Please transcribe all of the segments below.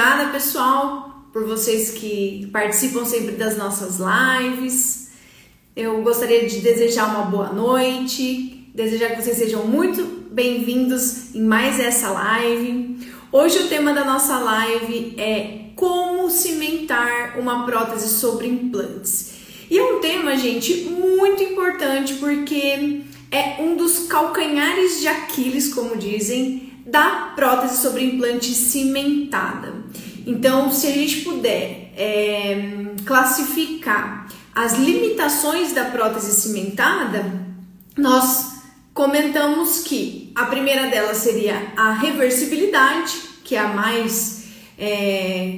obrigada, pessoal, por vocês que participam sempre das nossas lives. Eu gostaria de desejar uma boa noite, desejar que vocês sejam muito bem-vindos em mais essa live. Hoje o tema da nossa live é como cimentar uma prótese sobre implantes. E é um tema, gente, muito importante porque é um dos calcanhares de Aquiles, como dizem, da prótese sobre implante cimentada. Então, se a gente puder classificar as limitações da prótese cimentada, nós comentamos que a primeira delas seria a reversibilidade, que é a mais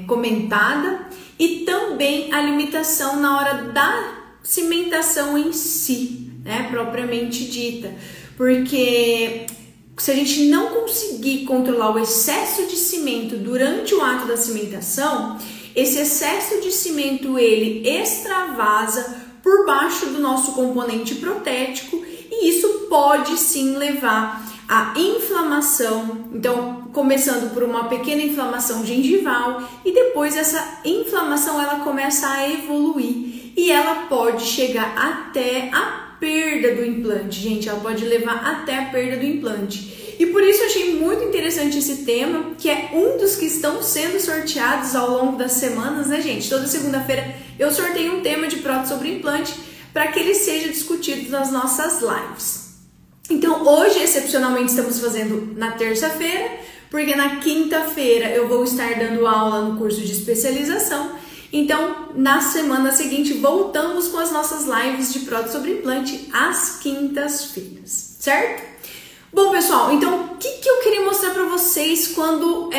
comentada, e também a limitação na hora da cimentação em si, né, propriamente dita, porque se a gente não conseguir controlar o excesso de cimento durante o ato da cimentação, esse excesso de cimento ele extravasa por baixo do nosso componente protético e isso pode sim levar a inflamação, então começando por uma pequena inflamação gengival e depois essa inflamação ela começa a evoluir e ela pode chegar até a perda do implante, gente, ela pode levar até a perda do implante. E por isso eu achei muito interessante esse tema, que é um dos que estão sendo sorteados ao longo das semanas, né, gente? Toda segunda-feira eu sorteio um tema de prótese sobre implante para que ele seja discutido nas nossas lives. Então hoje, excepcionalmente, estamos fazendo na terça-feira, porque na quinta-feira eu vou estar dando aula no curso de especialização. Então, na semana seguinte, voltamos com as nossas lives de prótese sobre implante às quintas-feiras, certo? Bom, pessoal, então o que eu queria mostrar para vocês quando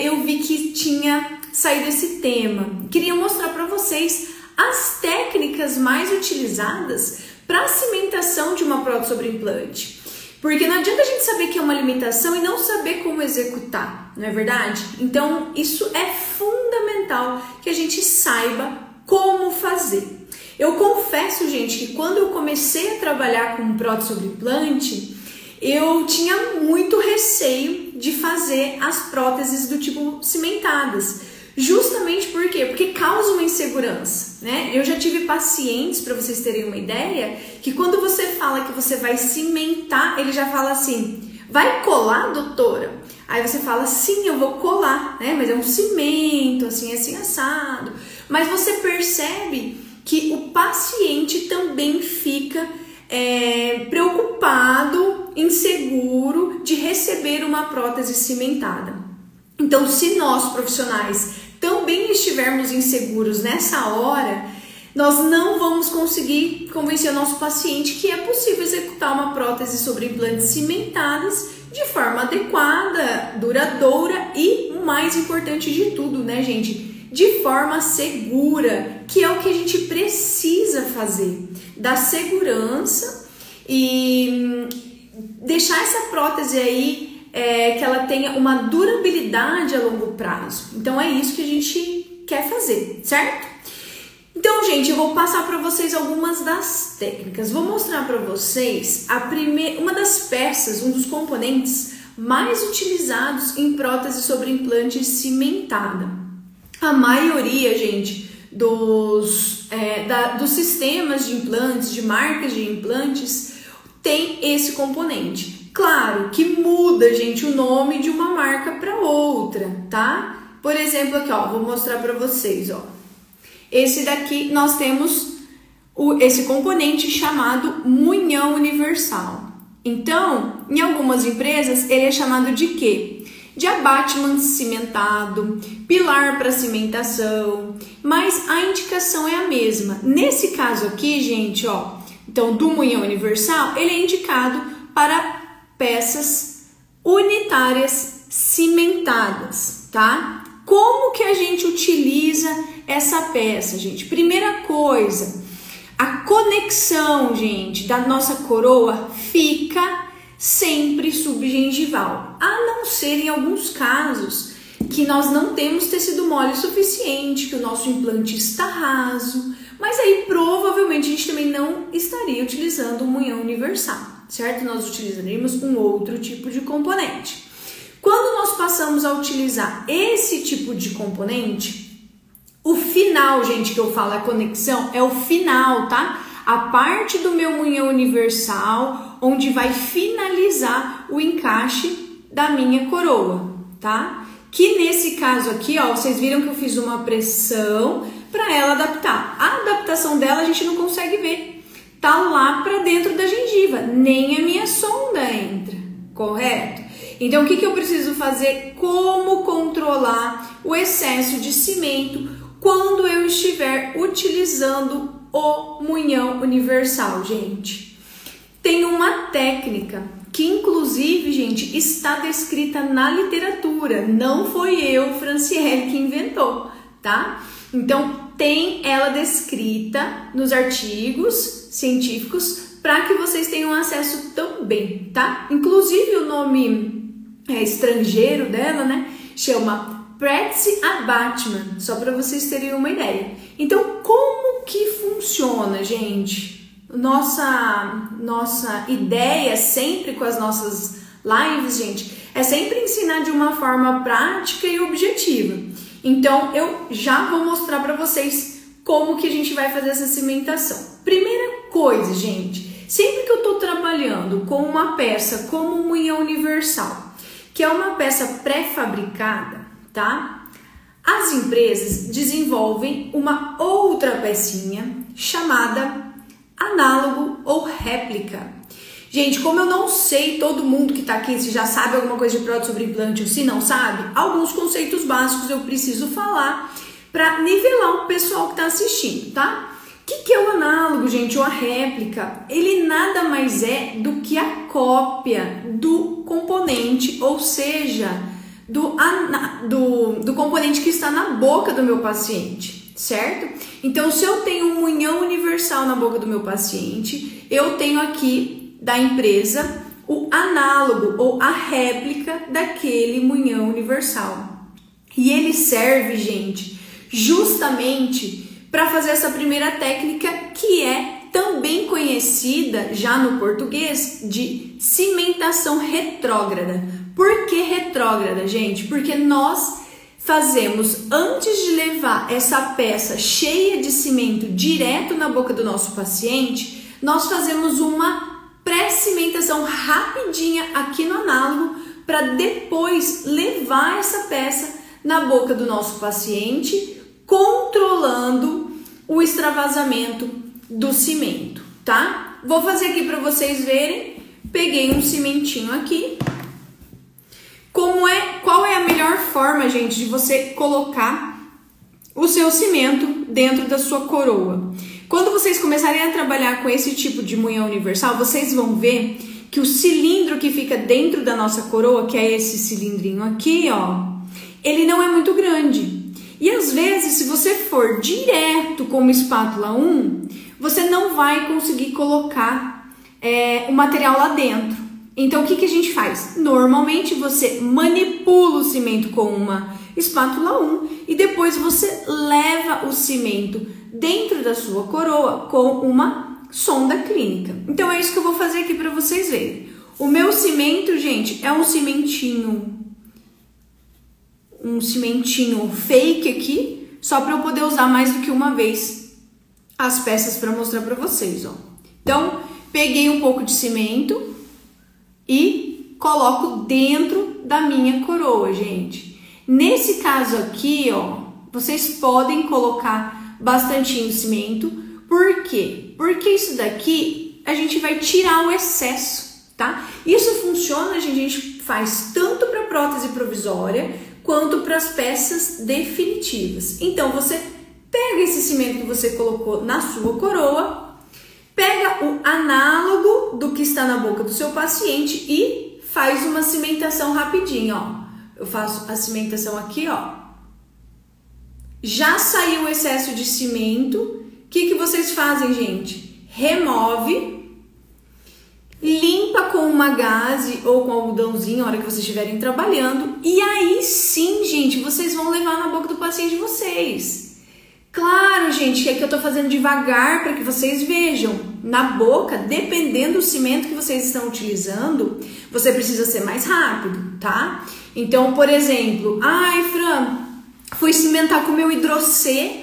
eu vi que tinha saído esse tema? Queria mostrar para vocês as técnicas mais utilizadas para a cimentação de uma prótese sobre implante. Porque não adianta a gente saber que é uma limitação e não saber como executar, não é verdade? Então, isso é fundamental que a gente saiba como fazer. Eu confesso, gente, que quando eu comecei a trabalhar com prótese sobre implante, eu tinha muito receio de fazer as próteses do tipo cimentadas. Justamente por quê? Porque causa uma insegurança, né? Eu já tive pacientes, para vocês terem uma ideia, que quando você fala que você vai cimentar, ele já fala assim, vai colar, doutora? Aí você fala, sim, eu vou colar, né? Mas é um cimento, assim, assim, assado. Mas você percebe que o paciente também fica preocupado, inseguro de receber uma prótese cimentada. Então, se nós profissionais também estivermos inseguros nessa hora, nós não vamos conseguir convencer o nosso paciente que é possível executar uma prótese sobre implantes cimentadas de forma adequada, duradoura e, o mais importante de tudo, né, gente, de forma segura, que é o que a gente precisa fazer, dar segurança e deixar essa prótese aí que ela tenha uma durabilidade a longo prazo. Então é isso que a gente quer fazer, certo? Então, gente, eu vou passar para vocês algumas das técnicas. Vou mostrar para vocês uma das peças, um dos componentes mais utilizados em prótese sobre implante cimentada. A maioria, gente, dos sistemas de implantes, de marcas de implantes, tem esse componente. Claro que muda, gente, o nome de uma marca para outra, tá? Por exemplo, aqui, ó, vou mostrar para vocês, ó. Esse daqui nós temos esse componente chamado munhão universal. Então, em algumas empresas, ele é chamado de quê? De abattement cimentado, pilar para cimentação, mas a indicação é a mesma. Nesse caso aqui, gente, ó, então do munhão universal, ele é indicado para peças unitárias cimentadas, tá? Como que a gente utiliza essa peça, gente? Primeira coisa, a conexão, gente, da nossa coroa fica sempre subgengival, a não ser em alguns casos que nós não temos tecido mole suficiente, que o nosso implante está raso, mas aí provavelmente a gente também não estaria utilizando o munhão universal, certo? Nós utilizaríamos um outro tipo de componente. Quando nós passamos a utilizar esse tipo de componente, o final, gente, que eu falo, a conexão, é o final, tá? A parte do meu munhão universal, onde vai finalizar o encaixe da minha coroa, tá? Que nesse caso aqui, ó, vocês viram que eu fiz uma pressão para ela adaptar. A adaptação dela a gente não consegue ver, tá lá para dentro da gengiva, nem a minha sonda entra, correto? Então, o que eu preciso fazer? Como controlar o excesso de cimento quando eu estiver utilizando o munhão universal, gente? Tem uma técnica que, inclusive, gente, está descrita na literatura. Não foi eu, Franciele, que inventou, tá? Então, tem ela descrita nos artigos científicos para que vocês tenham acesso também, tá? Inclusive, o nome estrangeiro dela, né, chama Pretzi Abatman, só para vocês terem uma ideia. Então, como que funciona, gente? Nossa ideia sempre com as nossas lives, gente, é sempre ensinar de uma forma prática e objetiva. Então, eu já vou mostrar para vocês como que a gente vai fazer essa cimentação. Primeira coisa, gente, sempre que eu estou trabalhando com uma peça como um munhão universal, que é uma peça pré-fabricada, tá? As empresas desenvolvem uma outra pecinha chamada análogo ou réplica. Gente, como eu não sei, todo mundo que tá aqui, se já sabe alguma coisa de prótese sobre implante ou se não sabe, alguns conceitos básicos eu preciso falar para nivelar o pessoal que tá assistindo, tá? O que é o análogo, gente, ou a réplica? Ele nada mais é do que a cópia do componente, ou seja, do componente que está na boca do meu paciente, certo? Então, se eu tenho um munhão universal na boca do meu paciente, eu tenho aqui da empresa o análogo ou a réplica daquele munhão universal. E ele serve, gente, justamente para fazer essa primeira técnica, que é também conhecida já no português de cimentação retrógrada. Por que retrógrada, gente? Porque nós fazemos, antes de levar essa peça cheia de cimento direto na boca do nosso paciente, nós fazemos uma pré-cimentação rapidinha aqui no análogo para depois levar essa peça na boca do nosso paciente, controlando o extravasamento do cimento, tá? Vou fazer aqui para vocês verem. Peguei um cimentinho aqui. Qual é a melhor forma, gente, de você colocar o seu cimento dentro da sua coroa? Quando vocês começarem a trabalhar com esse tipo de munhão universal, vocês vão ver que o cilindro que fica dentro da nossa coroa, que é esse cilindrinho aqui, ó, ele não é muito grande. E às vezes, se você for direto com uma espátula 1, você não vai conseguir colocar o material lá dentro. Então, o que a gente faz? Normalmente, você manipula o cimento com uma espátula 1 e depois você leva o cimento dentro da sua coroa com uma sonda clínica. Então, é isso que eu vou fazer aqui para vocês verem. O meu cimento, gente, é um cimentinho fake aqui, só para eu poder usar mais do que uma vez as peças para mostrar para vocês, ó. Então, peguei um pouco de cimento e coloco dentro da minha coroa, gente. Nesse caso aqui, ó, vocês podem colocar bastante cimento. Por quê? Porque isso daqui a gente vai tirar o excesso, tá? Isso funciona, a gente faz tanto para prótese provisória quanto para as peças definitivas. Então, você pega esse cimento que você colocou na sua coroa, pega o análogo do que está na boca do seu paciente e faz uma cimentação rapidinho, ó. Eu faço a cimentação aqui, ó. Já saiu o excesso de cimento. O que vocês fazem, gente? Remove, limpa com uma gaze ou com algodãozinho na hora que vocês estiverem trabalhando. E aí sim, gente, vocês vão levar na boca do paciente de vocês. Claro, gente, que aqui eu tô fazendo devagar para que vocês vejam. Na boca, dependendo do cimento que vocês estão utilizando, você precisa ser mais rápido, tá? Então, por exemplo, ai, Fran, fui cimentar com o meu hidrocê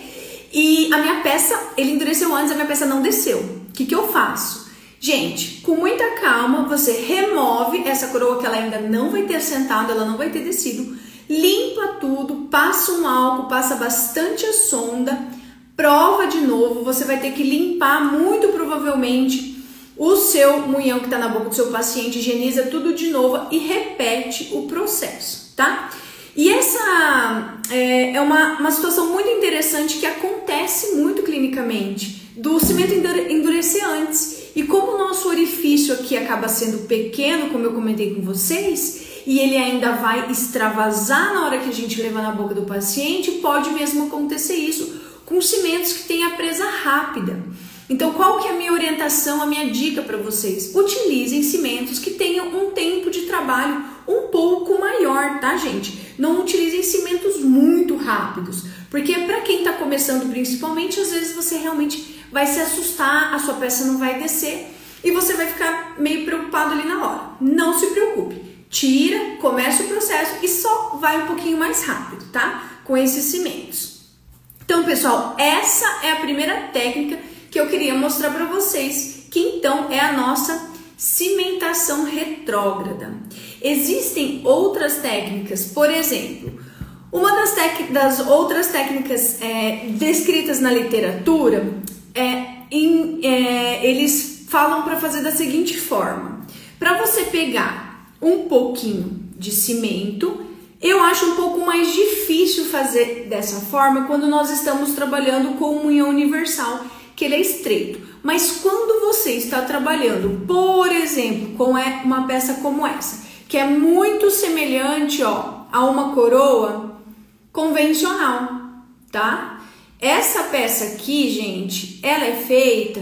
e a minha peça, ele endureceu antes, a minha peça não desceu. O que eu faço? Gente, com muita calma, você remove essa coroa que ela ainda não vai ter assentado, ela não vai ter descido, limpa tudo, passa um álcool, passa bastante a sonda, prova de novo, você vai ter que limpar muito provavelmente o seu munhão que está na boca do seu paciente, higieniza tudo de novo e repete o processo, tá? E essa é uma situação muito interessante que acontece muito clinicamente, do cimento endurecer antes. E como o nosso orifício aqui acaba sendo pequeno, como eu comentei com vocês, e ele ainda vai extravasar na hora que a gente leva na boca do paciente, pode mesmo acontecer isso com cimentos que têm a presa rápida. Então, qual que é a minha orientação, a minha dica para vocês? Utilizem cimentos que tenham um tempo de trabalho um pouco maior, tá, gente? Não utilizem cimentos muito rápidos, porque para quem está começando principalmente, às vezes você realmente vai se assustar, a sua peça não vai descer e você vai ficar meio preocupado ali na hora. Não se preocupe, tira, começa o processo e só vai um pouquinho mais rápido, tá? Com esses cimentos. Então, pessoal, essa é a primeira técnica que eu queria mostrar para vocês, que então é a nossa cimentação retrógrada. Existem outras técnicas, por exemplo, uma das outras técnicas descritas na literatura, eles falam para fazer da seguinte forma: para você pegar um pouquinho de cimento, eu acho um pouco mais difícil fazer dessa forma quando nós estamos trabalhando com o munhão universal, que ele é estreito. Mas quando você está trabalhando, por exemplo, com uma peça como essa, que é muito semelhante, ó, a uma coroa convencional, tá? Essa peça aqui, gente, ela é feita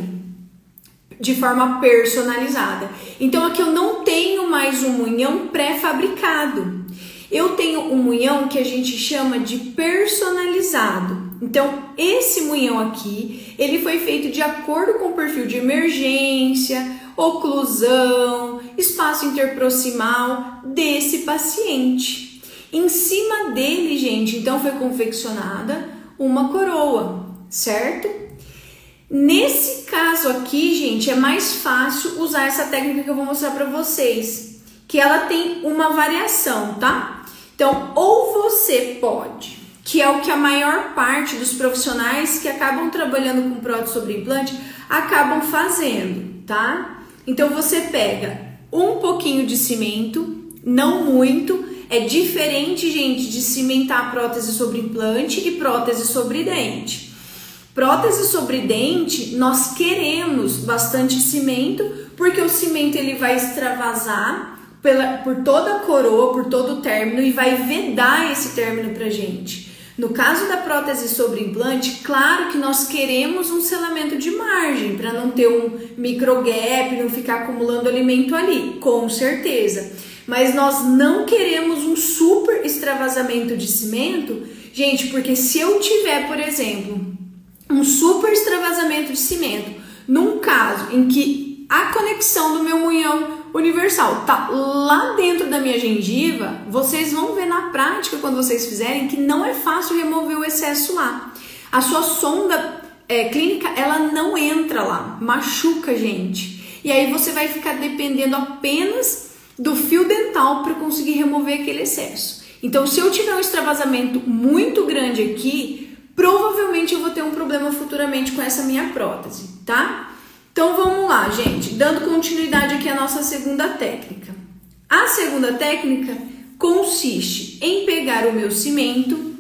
de forma personalizada. Então aqui eu não tenho mais um munhão pré-fabricado. Eu tenho um munhão que a gente chama de personalizado. Então, esse munhão aqui, ele foi feito de acordo com o perfil de emergência, oclusão, espaço interproximal desse paciente. Em cima dele, gente, então foi confeccionada uma coroa, certo? Nesse caso aqui, gente, é mais fácil usar essa técnica que eu vou mostrar para vocês, que ela tem uma variação, tá? Então, ou você pode, que é o que a maior parte dos profissionais que acabam trabalhando com prótese sobre implante acabam fazendo, tá? Então, você pega um pouquinho de cimento, não muito, é diferente, gente, de cimentar prótese sobre implante e prótese sobre dente. Prótese sobre dente, nós queremos bastante cimento, porque o cimento ele vai extravasar por toda a coroa, por todo o término e vai vedar esse término pra gente. No caso da prótese sobre implante, claro que nós queremos um selamento de margem para não ter um micro gap, não ficar acumulando alimento ali, com certeza. Mas nós não queremos um super extravasamento de cimento, gente, porque se eu tiver, por exemplo, um super extravasamento de cimento, num caso em que a conexão do meu munhão universal tá lá dentro da minha gengiva, vocês vão ver na prática, quando vocês fizerem, que não é fácil remover o excesso lá. A sua sonda clínica, ela não entra lá, machuca, gente. E aí você vai ficar dependendo apenas do fio dental para conseguir remover aquele excesso. Então, se eu tiver um extravasamento muito grande aqui, provavelmente eu vou ter um problema futuramente com essa minha prótese, tá? Então vamos lá, gente, dando continuidade aqui à nossa segunda técnica. A segunda técnica consiste em pegar o meu cimento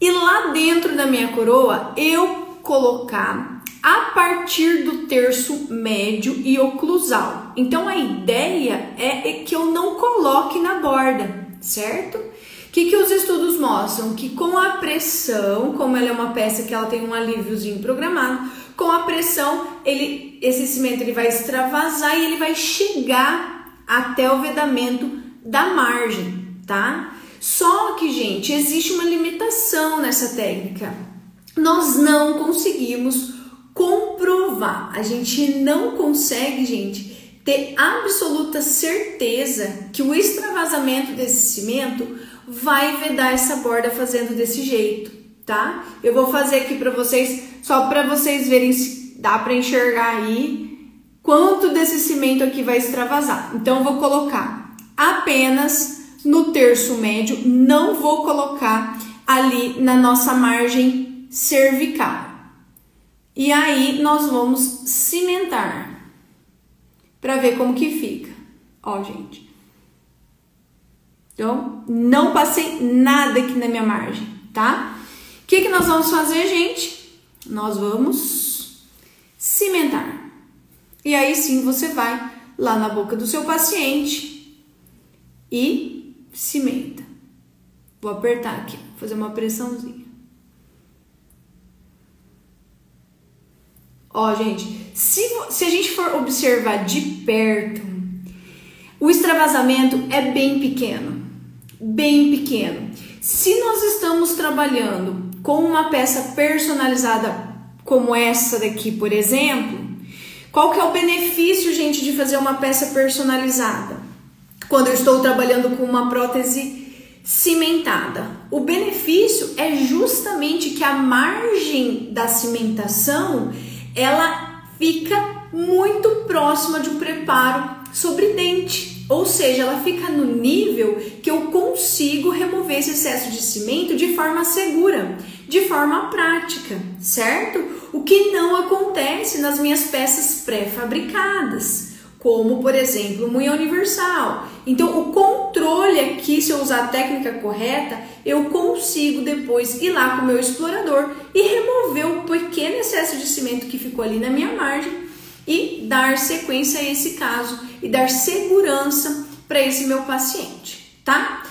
e lá dentro da minha coroa eu colocar a partir do terço médio e oclusal. Então a ideia é que eu não coloque na borda, certo? O que os estudos mostram? Que com a pressão, como ela é uma peça que ela tem um alíviozinho programado, com a pressão, esse cimento ele vai extravasar e ele vai chegar até o vedamento da margem, tá? Só que, gente, existe uma limitação nessa técnica. nós não conseguimos comprovar. A gente não consegue, gente, ter absoluta certeza que o extravasamento desse cimento vai vedar essa borda fazendo desse jeito, tá? Eu vou fazer aqui para vocês, só para vocês verem se dá para enxergar aí quanto desse cimento aqui vai extravasar. Então eu vou colocar apenas no terço médio, não vou colocar ali na nossa margem cervical. E aí nós vamos cimentar para ver como que fica. Ó, gente. Então, não passei nada aqui na minha margem, tá? O que nós vamos fazer, gente? Nós vamos cimentar. E aí sim você vai lá na boca do seu paciente e cimenta. Vou apertar aqui, fazer uma pressãozinha. Ó, gente, se a gente for observar de perto, o extravasamento é bem pequeno, bem pequeno. Se nós estamos trabalhando com uma peça personalizada como essa daqui, por exemplo, qual que é o benefício, gente, de fazer uma peça personalizada? Quando eu estou trabalhando com uma prótese cimentada, o benefício é justamente que a margem da cimentação ela fica muito próxima de um preparo sobre dente, ou seja, ela fica no nível que eu consigo remover esse excesso de cimento de forma segura, de forma prática, certo? O que não acontece nas minhas peças pré-fabricadas, como por exemplo, moinha universal. Então o controle aqui, se eu usar a técnica correta, eu consigo depois ir lá com o meu explorador e remover o pequeno excesso de cimento que ficou ali na minha margem e dar sequência a esse caso e dar segurança para esse meu paciente, tá?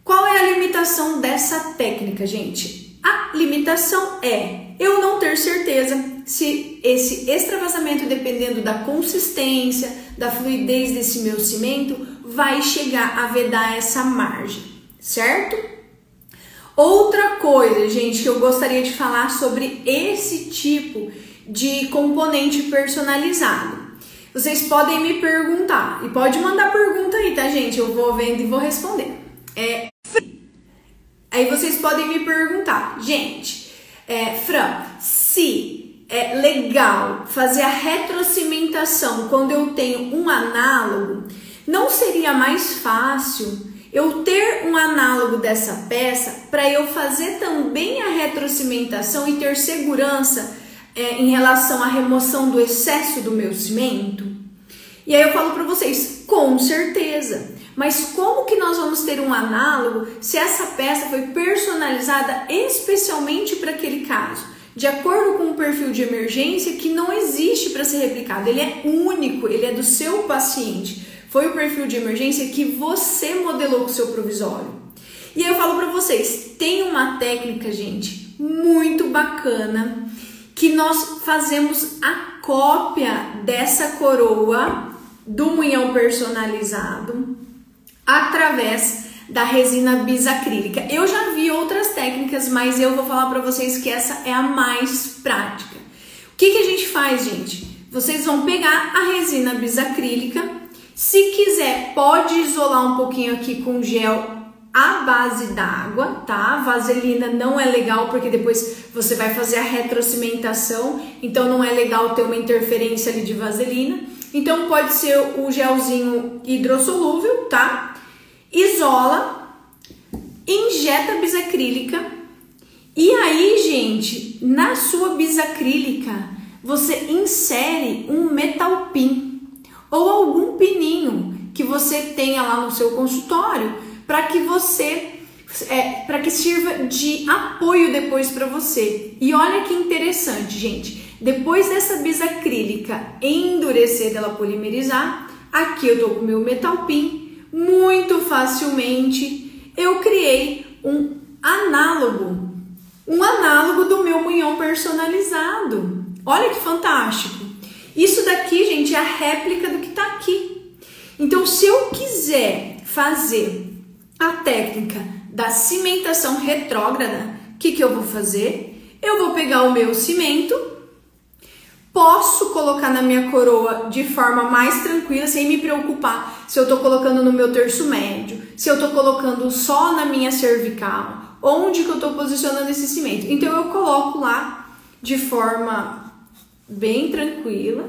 Qual é a limitação dessa técnica, gente? A limitação é eu não ter certeza se esse extravasamento, dependendo da consistência, da fluidez desse meu cimento, vai chegar a vedar essa margem, certo? Outra coisa, gente, que eu gostaria de falar sobre esse tipo de componente personalizado. Vocês podem me perguntar, e pode mandar pergunta aí, tá, gente? Eu vou vendo e vou responder. Aí vocês podem me perguntar, gente, Fran, se é legal fazer a retrocimentação quando eu tenho um análogo, não seria mais fácil eu ter um análogo dessa peça para eu fazer também a retrocimentação e ter segurança em relação à remoção do excesso do meu cimento? E aí eu falo para vocês, com certeza. Mas como que nós vamos ter um análogo se essa peça foi personalizada especialmente para aquele caso? De acordo com o perfil de emergência que não existe para ser replicado. Ele é único, ele é do seu paciente. Foi o perfil de emergência que você modelou com o seu provisório. E aí eu falo para vocês, tem uma técnica, gente, muito bacana, que nós fazemos a cópia dessa coroa do munhão personalizado através da resina bisacrílica. Eu já vi outras técnicas, mas eu vou falar para vocês que essa é a mais prática. O que a gente faz, gente? Vocês vão pegar a resina bisacrílica, se quiser pode isolar um pouquinho aqui com gel à base d'água, tá? Vaselina não é legal porque depois você vai fazer a retrocimentação, então não é legal ter uma interferência ali de vaselina. Então pode ser o gelzinho hidrossolúvel, tá? Isola, injeta bisacrílica e aí, gente, na sua bisacrílica você insere um metal pin ou algum pininho que você tenha lá no seu consultório para que para que sirva de apoio depois para você. E olha que interessante, gente, depois dessa bisacrílica endurecer, dela polimerizar, aqui eu tô com o meu metal pin. Muito facilmente eu criei um análogo do meu munhão personalizado. Olha que fantástico! Isso daqui, gente, é a réplica do que tá aqui. Então, se eu quiser fazer a técnica da cimentação retrógrada, o que eu vou fazer? Eu vou pegar o meu cimento, posso colocar na minha coroa de forma mais tranquila, sem me preocupar se eu tô colocando no meu terço médio, se eu tô colocando só na minha cervical, onde que eu tô posicionando esse cimento. Então eu coloco lá de forma bem tranquila,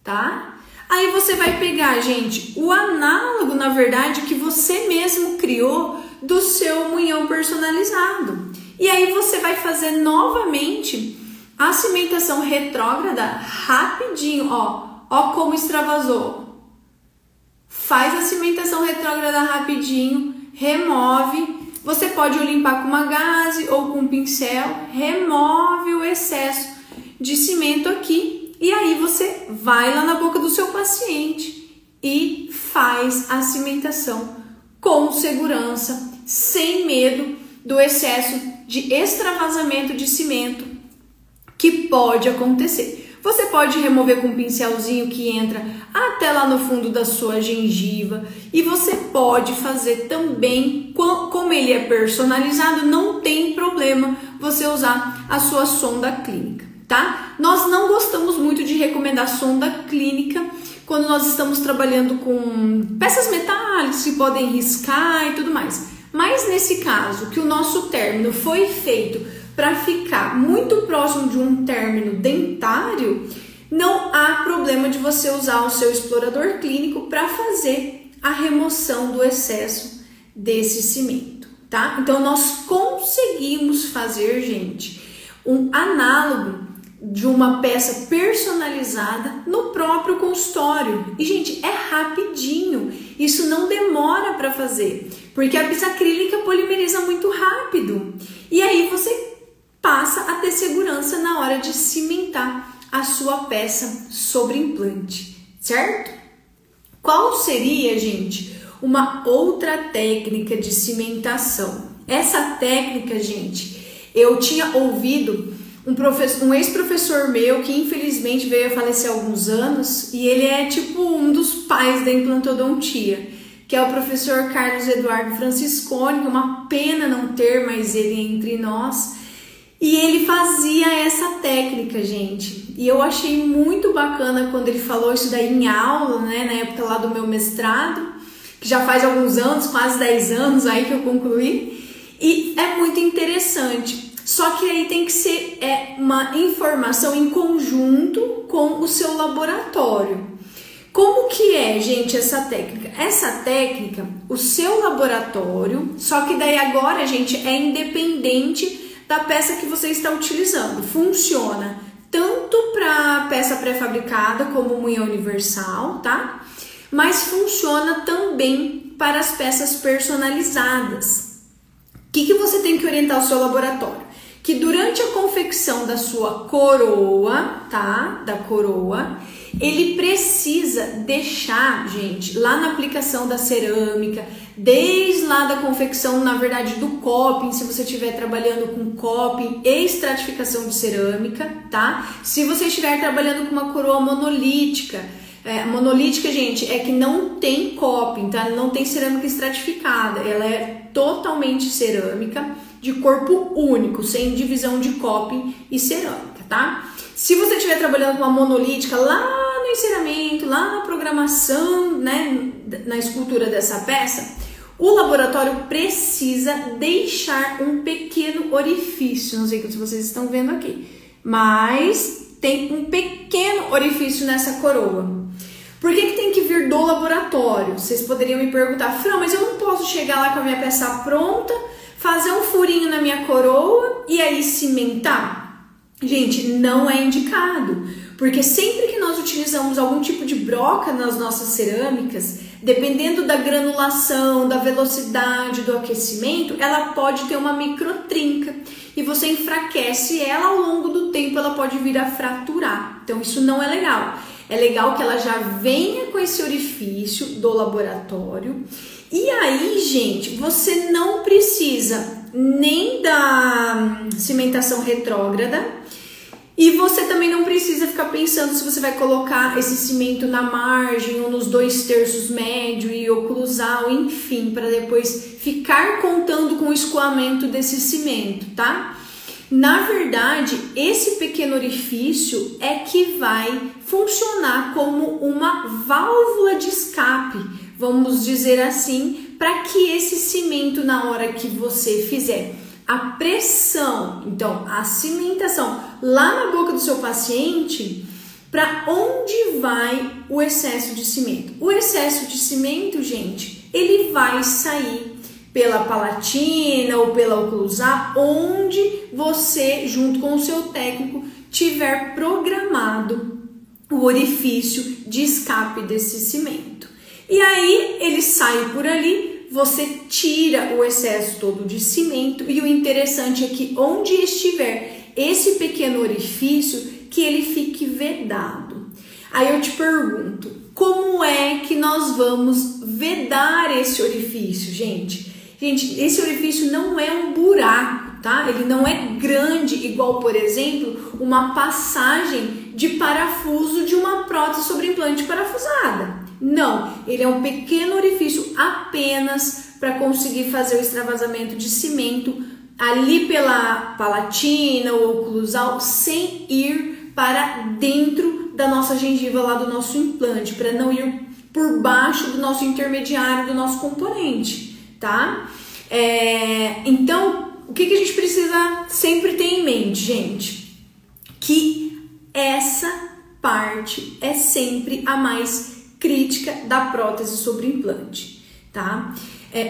tá? Aí você vai pegar, gente, o análogo, na verdade, que você mesmo criou do seu munhão personalizado. E aí você vai fazer novamente a cimentação retrógrada rapidinho, ó como extravasou. Faz a cimentação retrógrada rapidinho, remove. Você pode limpar com uma gaze ou com um pincel, remove o excesso de cimento aqui. E aí você vai lá na boca do seu paciente e faz a cimentação com segurança, sem medo do excesso de extravasamento de cimento que pode acontecer. Você pode remover com um pincelzinho que entra até lá no fundo da sua gengiva, e você pode fazer também, como ele é personalizado, não tem problema você usar a sua sonda clínica, tá? Nós não gostamos muito de recomendar sonda clínica quando nós estamos trabalhando com peças metálicas que podem riscar e tudo mais. Mas nesse caso, que o nosso término foi feito para ficar muito próximo de um término dentário, não há problema de você usar o seu explorador clínico para fazer a remoção do excesso desse cimento, tá? Então nós conseguimos fazer, gente, um análogo de uma peça personalizada no próprio consultório. E, gente, é rapidinho. Isso não demora para fazer, porque a bisacrílica polimeriza muito rápido. E aí você passa a ter segurança na hora de cimentar a sua peça sobre implante, certo? Qual seria, gente, uma outra técnica de cimentação? Essa técnica, gente, eu tinha ouvido um ex-professor meu que infelizmente veio a falecer há alguns anos, e ele é tipo um dos pais da implantodontia, que é o professor Carlos Eduardo Franciscone, que é uma pena não ter mais ele entre nós. E ele fazia essa técnica, gente, e eu achei muito bacana quando ele falou isso daí em aula, né, na época lá do meu mestrado, que já faz alguns anos, quase 10 anos aí que eu concluí, e é muito interessante. Só que aí tem que ser uma informação em conjunto com o seu laboratório. Como que é, gente, essa técnica? Essa técnica, o seu laboratório, só que daí agora, gente, é independente da peça que você está utilizando. Funciona tanto para peça pré-fabricada como munhão universal, tá? Mas funciona também para as peças personalizadas. O que você tem que orientar o seu laboratório? Que durante a confecção da sua coroa, tá? Da coroa, ele precisa deixar, gente, lá na aplicação da cerâmica, desde lá da confecção, na verdade, do coping, se você estiver trabalhando com coping e estratificação de cerâmica, tá? Se você estiver trabalhando com uma coroa monolítica, monolítica, gente, é que não tem coping, tá? Não tem cerâmica estratificada, ela é totalmente cerâmica, de corpo único, sem divisão de coping e cerâmica, tá? Se você estiver trabalhando com uma monolítica lá no enceramento, lá na programação, né, na escultura dessa peça, o laboratório precisa deixar um pequeno orifício, não sei se vocês estão vendo aqui, mas tem um pequeno orifício nessa coroa. Por que tem que vir do laboratório? Vocês poderiam me perguntar, Fran, mas eu não posso chegar lá com a minha peça pronta, fazer um furinho na minha coroa e aí cimentar? Gente, não é indicado, porque sempre que nós utilizamos algum tipo de broca nas nossas cerâmicas, dependendo da granulação, da velocidade, do aquecimento, ela pode ter uma microtrinca e você enfraquece ela, ao longo do tempo ela pode vir a fraturar. Então isso não é legal. É legal que ela já venha com esse orifício do laboratório. E aí, gente, você não precisa nem da cimentação retrógrada e você também não precisa ficar pensando se você vai colocar esse cimento na margem ou nos 2/3 médio e oclusal, enfim, para depois ficar contando com o escoamento desse cimento, tá? Na verdade, esse pequeno orifício é que vai funcionar como uma válvula de escape, vamos dizer assim, para que esse cimento, na hora que você fizer a pressão, então a cimentação lá na boca do seu paciente, para onde vai o excesso de cimento? O excesso de cimento, gente, ele vai sair pela palatina ou pela oclusal, onde você, junto com o seu técnico, tiver programado o orifício de escape desse cimento. E aí ele sai por ali, você tira o excesso todo de cimento, e o interessante é que onde estiver esse pequeno orifício, que ele fique vedado. Aí eu te pergunto, como é que nós vamos vedar esse orifício, gente? Gente, esse orifício não é um buraco, tá? Ele não é grande, igual, por exemplo, uma passagem de parafuso de uma prótese sobre implante parafusada. Não, ele é um pequeno orifício apenas para conseguir fazer o extravasamento de cimento ali pela palatina ou oclusal, sem ir para dentro da nossa gengiva lá do nosso implante, para não ir por baixo do nosso intermediário, do nosso componente, tá? Então, o que a gente precisa sempre ter em mente, gente? Que essa parte é sempre a mais crítica da prótese sobre implante, tá?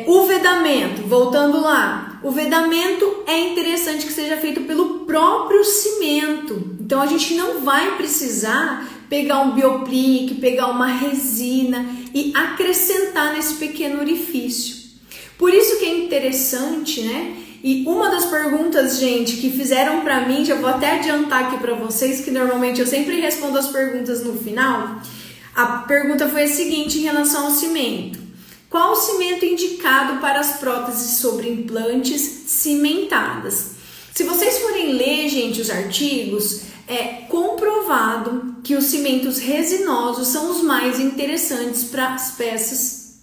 O vedamento, voltando lá, o vedamento é interessante que seja feito pelo próprio cimento. Então a gente não vai precisar pegar um bioplique, pegar uma resina e acrescentar nesse pequeno orifício. Por isso que é interessante, né? E uma das perguntas, gente, que fizeram pra mim, já vou até adiantar aqui pra vocês, que normalmente eu sempre respondo as perguntas no final. A pergunta foi a seguinte em relação ao cimento. Qual o cimento indicado para as próteses sobre implantes cimentadas? Se vocês forem ler, gente, os artigos, é comprovado que os cimentos resinosos são os mais interessantes para as peças.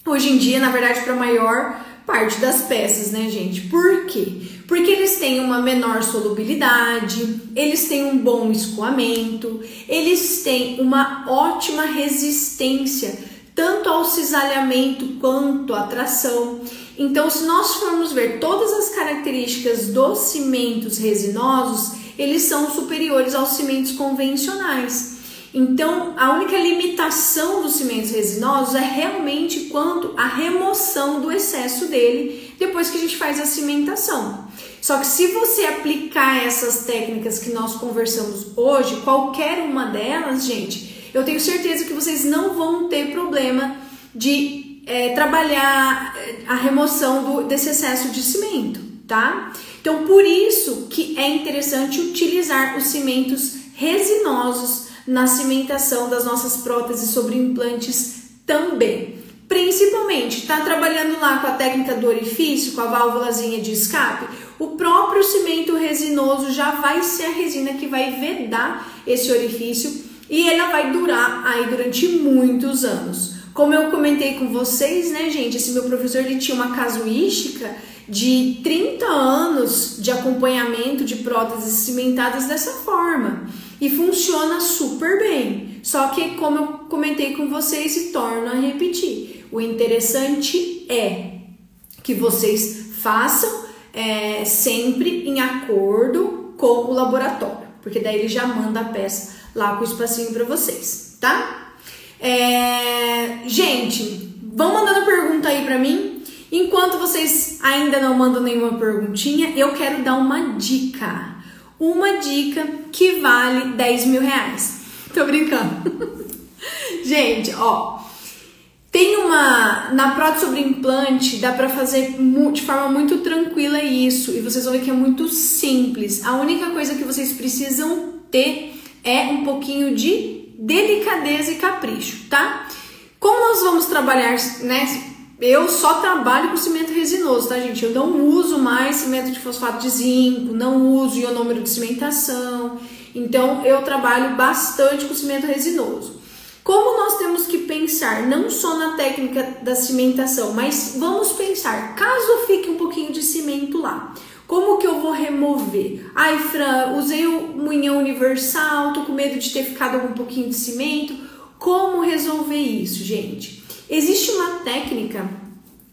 Hoje em dia, na verdade, para a maior parte das peças, né, gente? Por quê? Porque eles têm uma menor solubilidade, eles têm um bom escoamento, eles têm uma ótima resistência, tanto ao cisalhamento quanto à tração. Então, se nós formos ver todas as características dos cimentos resinosos, eles são superiores aos cimentos convencionais. Então, a única limitação dos cimentos resinosos é realmente quanto à remoção do excesso dele depois que a gente faz a cimentação. Só que se você aplicar essas técnicas que nós conversamos hoje, qualquer uma delas, gente, eu tenho certeza que vocês não vão ter problema de trabalhar a remoção desse excesso de cimento, tá? Então, por isso que é interessante utilizar os cimentos resinosos na cimentação das nossas próteses sobre implantes também. Principalmente, tá trabalhando lá com a técnica do orifício, com a válvulazinha de escape, o próprio cimento resinoso já vai ser a resina que vai vedar esse orifício e ela vai durar aí durante muitos anos. Como eu comentei com vocês, né, gente, esse meu professor, ele tinha uma casuística de 30 anos de acompanhamento de próteses cimentadas dessa forma. E funciona super bem. Só que, como eu comentei com vocês e torno a repetir, o interessante é que vocês façam sempre em acordo com o laboratório, porque daí ele já manda a peça lá com o espacinho para vocês, tá? Gente, vão mandando pergunta aí para mim. Enquanto vocês ainda não mandam nenhuma perguntinha, eu quero dar uma dica. Uma dica que vale 10 mil reais. Tô brincando. Gente, ó, tem na prótese sobre implante, dá pra fazer de forma muito tranquila isso, e vocês vão ver que é muito simples. A única coisa que vocês precisam ter é um pouquinho de delicadeza e capricho, tá? Como nós vamos trabalhar, né? Eu só trabalho com cimento resinoso, tá, gente? Eu não uso mais cimento de fosfato de zinco, não uso ionômero de cimentação. Então, eu trabalho bastante com cimento resinoso. Como nós temos que pensar não só na técnica da cimentação, mas vamos pensar, caso fique um pouquinho de cimento lá, Como que eu vou remover? Ai, Fran, usei o munhão universal, tô com medo de ter ficado algum pouquinho de cimento. Como resolver isso, gente? Existe uma técnica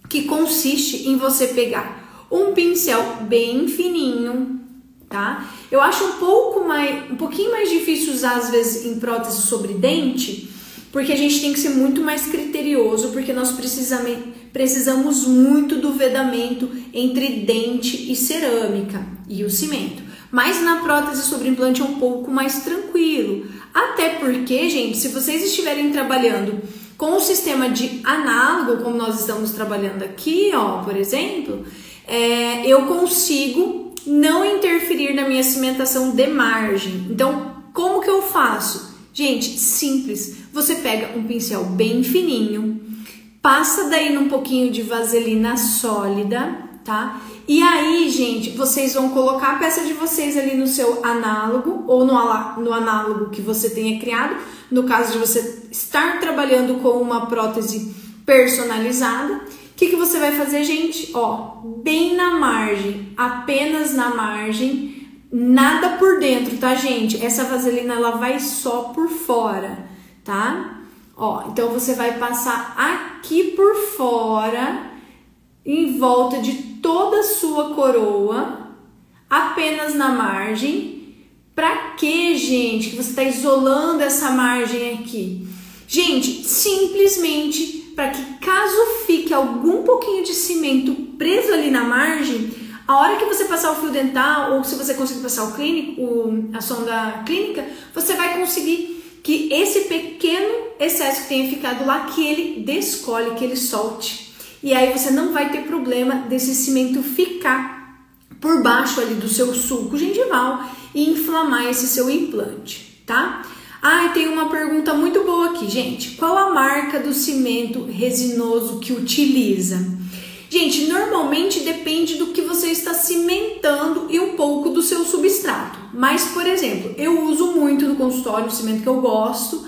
que consiste em você pegar um pincel bem fininho, tá? Eu acho um pouquinho mais difícil usar às vezes em prótese sobre dente, porque a gente tem que ser muito mais criterioso, porque nós precisamos muito do vedamento entre dente e cerâmica e o cimento. Mas na prótese sobre implante é um pouco mais tranquilo. Até porque, gente, se vocês estiverem trabalhando com o sistema de análogo, como nós estamos trabalhando aqui, ó, por exemplo, eu consigo não interferir na minha cimentação de margem. Então, como que eu faço? Gente, simples. Você pega um pincel bem fininho, passa daí num pouquinho de vaselina sólida, tá? E aí, gente, vocês vão colocar a peça de vocês ali no seu análogo ou no análogo que você tenha criado. No caso de você estar trabalhando com uma prótese personalizada, o que você vai fazer, gente? Ó, bem na margem, apenas na margem, nada por dentro, tá, gente? Essa vaselina, ela vai só por fora, tá? Ó, então você vai passar aqui por fora, em volta de toda a sua coroa, apenas na margem. Pra quê, gente, que você tá isolando essa margem aqui? Gente, simplesmente para que caso fique algum pouquinho de cimento preso ali na margem, a hora que você passar o fio dental, ou se você conseguir passar a sonda clínica, você vai conseguir que esse pequeno excesso que tenha ficado lá, que ele descole, que ele solte. E aí você não vai ter problema desse cimento ficar por baixo ali do seu sulco gengival e inflamar esse seu implante, tá? Ah, e tem uma pergunta muito boa aqui, gente. Qual a marca do cimento resinoso que utiliza? Gente, normalmente depende do que você está cimentando e um pouco do seu substrato. Mas, por exemplo, eu uso muito no consultório, o cimento que eu gosto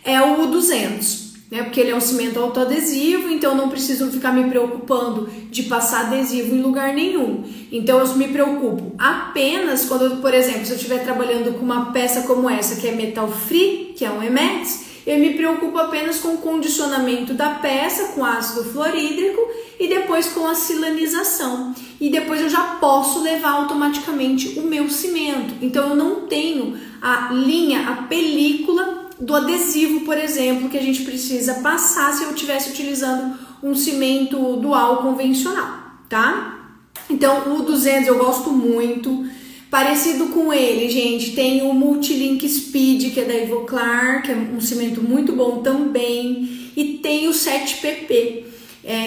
é o 200. Porque ele é um cimento autoadesivo, então eu não preciso ficar me preocupando de passar adesivo em lugar nenhum. Então eu me preocupo apenas quando, por exemplo, se eu estiver trabalhando com uma peça como essa, que é metal free, que é um EMEX, eu me preocupo apenas com o condicionamento da peça com ácido fluorídrico e depois com a silanização. E depois eu já posso levar automaticamente o meu cimento. Então eu não tenho a película do adesivo, por exemplo, que a gente precisa passar se eu estivesse utilizando um cimento dual convencional, tá? Então, o 200 eu gosto muito. Parecido com ele, gente, tem o Multilink Speed, que é da Ivoclar, que é um cimento muito bom também. E tem o 7PP.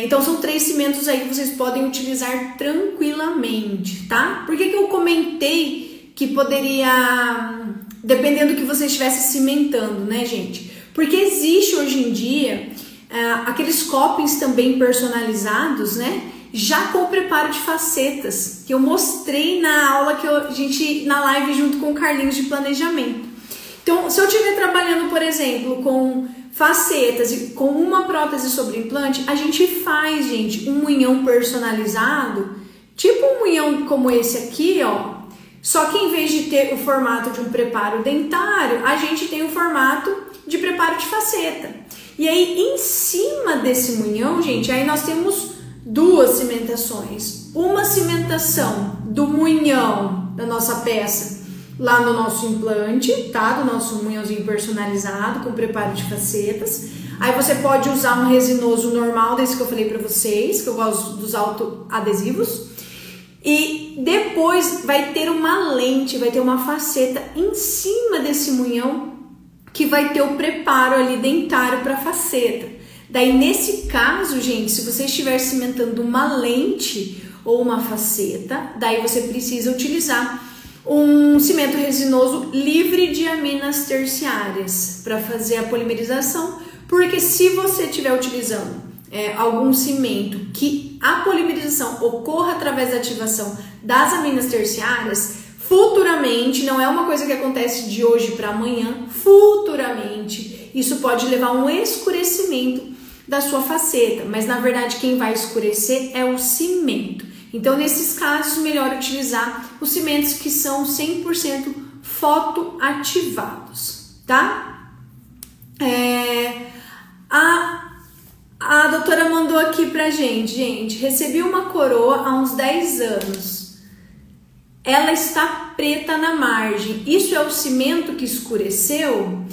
Então, são 3 cimentos aí que vocês podem utilizar tranquilamente, tá? Por que eu comentei que poderia... dependendo do que você estivesse cimentando, né, gente? Porque existe hoje em dia aqueles copings também personalizados, né? Já com o preparo de facetas, que eu mostrei na aula que na live junto com o Carlinhos de planejamento. Então, se eu estiver trabalhando, por exemplo, com facetas e com uma prótese sobre implante, a gente faz, gente, um munhão personalizado, tipo um munhão como esse aqui, ó. Só que em vez de ter o formato de um preparo dentário, a gente tem o formato de preparo de faceta. E aí, em cima desse munhão, gente, aí nós temos 2 cimentações. Uma cimentação do munhão da nossa peça lá no nosso implante, tá? Do nosso munhãozinho personalizado com preparo de facetas. Aí você pode usar um resinoso normal, desse que eu falei pra vocês, que eu gosto dos autoadesivos. E depois vai ter uma lente, vai ter uma faceta em cima desse munhão que vai ter o preparo ali dentário para faceta. Daí nesse caso, gente, se você estiver cimentando uma lente ou uma faceta, daí você precisa utilizar um cimento resinoso livre de aminas terciárias para fazer a polimerização, porque se você estiver utilizando algum cimento que a polimerização ocorra através da ativação das aminas terciárias, futuramente, não é uma coisa que acontece de hoje para amanhã, futuramente isso pode levar a um escurecimento da sua faceta, mas na verdade quem vai escurecer é o cimento. Então, nesses casos, melhor utilizar os cimentos que são 100% fotoativados, tá? A doutora mandou aqui pra gente, recebi uma coroa há uns 10 anos, ela está preta na margem, isso é o cimento que escureceu?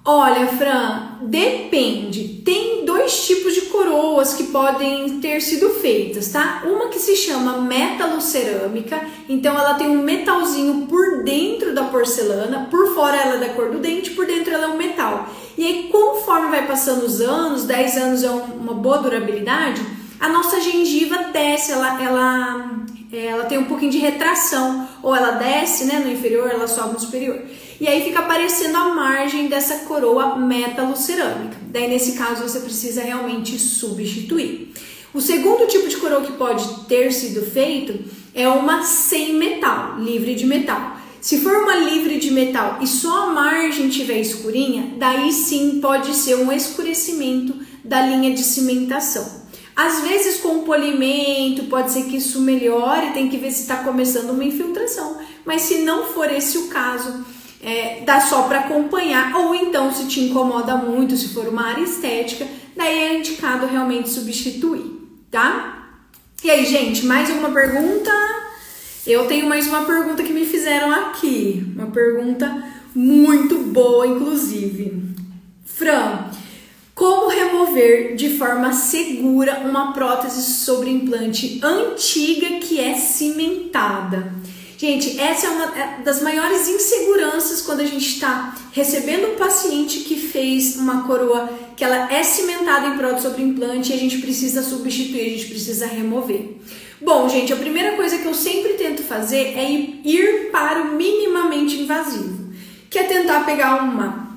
Olha, Fran, depende, tem 2 tipos de coroas que podem ter sido feitas, tá? Uma que se chama metalocerâmica, então ela tem um metalzinho por dentro da porcelana, por fora ela é da cor do dente, por dentro ela é um metal. E aí, conforme vai passando os anos, 10 anos é uma boa durabilidade, a nossa gengiva desce, ela tem um pouquinho de retração, ou ela desce, né, no inferior, ela sobe no superior. E aí fica aparecendo a margem dessa coroa metalocerâmica. Daí, nesse caso, você precisa realmente substituir. O segundo tipo de coroa que pode ter sido feito é uma sem metal, livre de metal. Se for uma livre de metal e só a margem tiver escurinha, daí sim pode ser um escurecimento da linha de cimentação. Às vezes com polimento pode ser que isso melhore, tem que ver se está começando uma infiltração. Mas se não for esse o caso, dá só para acompanhar, ou então se te incomoda muito, se for uma área estética, daí é indicado realmente substituir, tá? E aí, gente, mais alguma pergunta? Eu tenho mais uma pergunta que me fizeram aqui, uma pergunta muito boa, inclusive. Fran, como remover de forma segura uma prótese sobre implante antiga que é cimentada? Gente, essa é uma das maiores inseguranças quando a gente está recebendo um paciente que fez uma coroa que ela é cimentada em prótese sobre implante e a gente precisa substituir, a gente precisa remover. Bom, gente, a primeira coisa que eu sempre tento fazer é ir para o minimamente invasivo, que é tentar pegar uma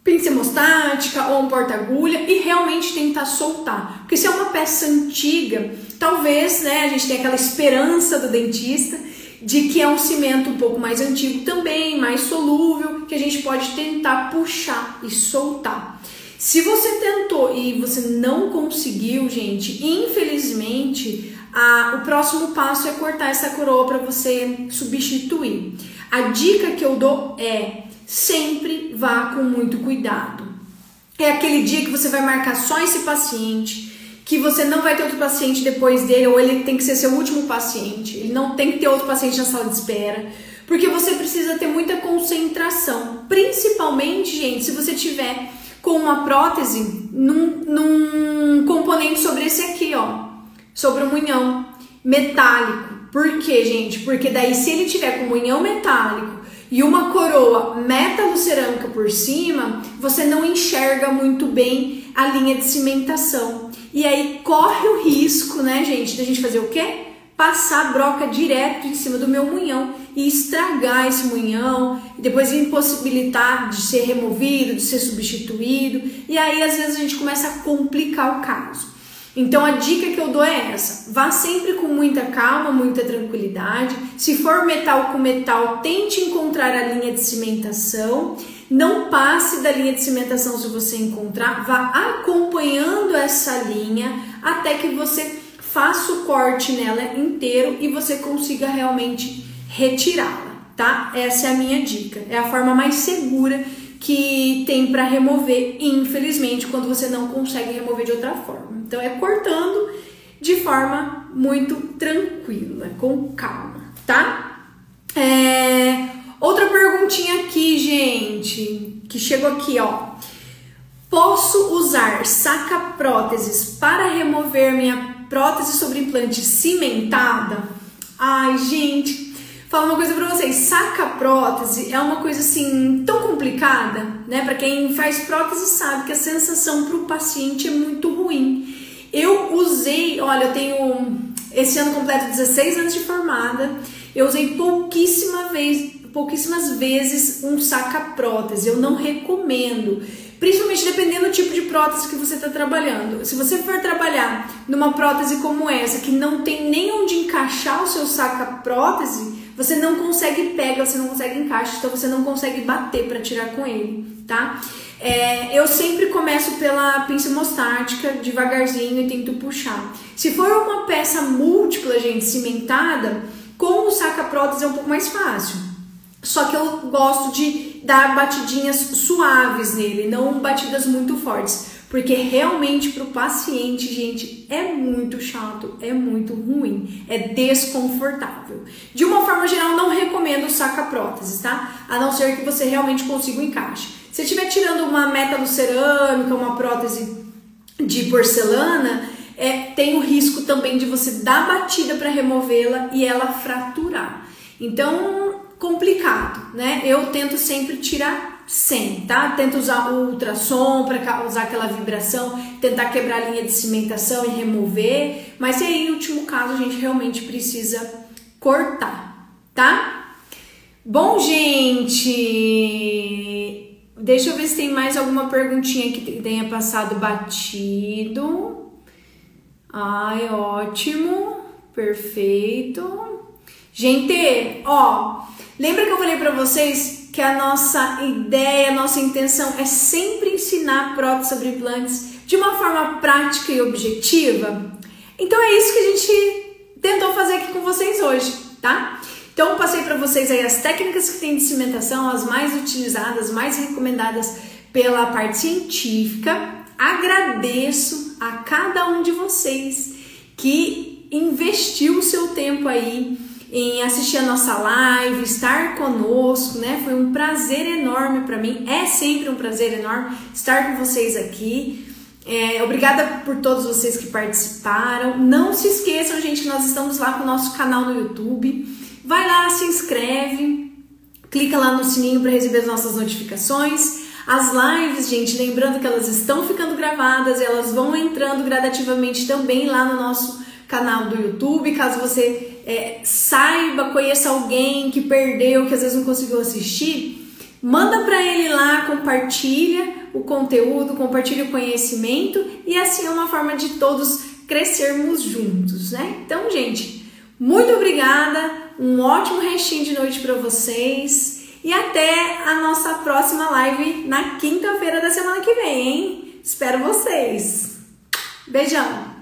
pinça hemostática ou um porta-agulha e realmente tentar soltar. Porque se é uma peça antiga, talvez, né, a gente tenha aquela esperança do dentista de que é um cimento um pouco mais antigo também, mais solúvel, que a gente pode tentar puxar e soltar. Se você tentou e você não conseguiu, gente, infelizmente, o próximo passo é cortar essa coroa para você substituir. A dica que eu dou é: sempre vá com muito cuidado. É aquele dia que você vai marcar só esse paciente, que você não vai ter outro paciente depois dele, ou ele tem que ser seu último paciente, ele não tem que ter outro paciente na sala de espera, porque você precisa ter muita concentração, principalmente, gente, se você tiver com uma prótese num componente sobre esse aqui, ó, sobre o munhão metálico. Por quê, gente? Porque daí, se ele tiver com munhão metálico e uma coroa metalocerâmica por cima, você não enxerga muito bem a linha de cimentação. E aí corre o risco, né, gente, da gente fazer o quê? Passar a broca direto em cima do meu munhão e estragar esse munhão, e depois impossibilitar de ser removido, de ser substituído, e aí às vezes a gente começa a complicar o caso. Então a dica que eu dou é essa: vá sempre com muita calma, muita tranquilidade. Se for metal com metal, tente encontrar a linha de cimentação. Não passe da linha de cimentação se você encontrar, vá acompanhando essa linha até que você faça o corte nela inteiro e você consiga realmente retirá-la, tá? Essa é a minha dica, é a forma mais segura que tem para remover, infelizmente, quando você não consegue remover de outra forma. Então é cortando de forma muito tranquila, com calma, tá? Outra perguntinha aqui, gente, que chegou aqui, ó. Posso usar saca-próteses para remover minha prótese sobre implante cimentada? Ai, gente, fala uma coisa pra vocês, saca-prótese é uma coisa assim tão complicada, né? Pra quem faz prótese sabe que a sensação pro paciente é muito ruim. Eu usei, olha, eu tenho esse ano completo 16 anos de formada, eu usei pouquíssimas vezes um saca-prótese, eu não recomendo. Principalmente dependendo do tipo de prótese que você está trabalhando. Se você for trabalhar numa prótese como essa, que não tem nem onde encaixar o seu saca-prótese, você não consegue pegar, você não consegue encaixar, então você não consegue bater para tirar com ele, tá? Eu sempre começo pela pinça hemostática, devagarzinho, e tento puxar. Se for uma peça múltipla, gente, cimentada, com o saca-prótese é um pouco mais fácil. Só que eu gosto de dar batidinhas suaves nele, não batidas muito fortes. Porque realmente para o paciente, gente, é muito chato, é muito ruim, é desconfortável. De uma forma geral, não recomendo o saca-prótese, tá? A não ser que você realmente consiga o encaixe. Se estiver tirando uma metalocerâmica, uma prótese de porcelana, tem o risco também de você dar batida para removê-la e ela fraturar. Então, complicado, né? Eu tento sempre tirar sem, tá? Tento usar o ultrassom para causar aquela vibração, tentar quebrar a linha de cimentação e remover, mas aí, em último caso, a gente realmente precisa cortar, tá? Bom, gente, deixa eu ver se tem mais alguma perguntinha que tenha passado batido. Ai, ótimo, perfeito. Gente, ó, lembra que eu falei pra vocês que a nossa ideia, a nossa intenção é sempre ensinar prótese sobre implantes de uma forma prática e objetiva? Então é isso que a gente tentou fazer aqui com vocês hoje, tá? Então eu passei para vocês aí as técnicas que tem de cimentação, as mais utilizadas, mais recomendadas pela parte científica. Agradeço a cada um de vocês que investiu o seu tempo aí em assistir a nossa live, estar conosco, né? Foi um prazer enorme para mim, é sempre um prazer enorme estar com vocês aqui. Obrigada por todos vocês que participaram. Não se esqueçam, gente, que nós estamos lá com o nosso canal no YouTube. Vai lá, se inscreve, clica lá no sininho para receber as nossas notificações. As lives, gente, lembrando que elas estão ficando gravadas, elas vão entrando gradativamente também lá no nosso canal do YouTube. Caso você saiba, conheça alguém que perdeu, que às vezes não conseguiu assistir, manda para ele lá, compartilha o conteúdo, compartilha o conhecimento, e assim é uma forma de todos crescermos juntos, né? Então, gente, muito obrigada, um ótimo restinho de noite para vocês e até a nossa próxima live na quinta-feira da semana que vem, hein? Espero vocês. Beijão!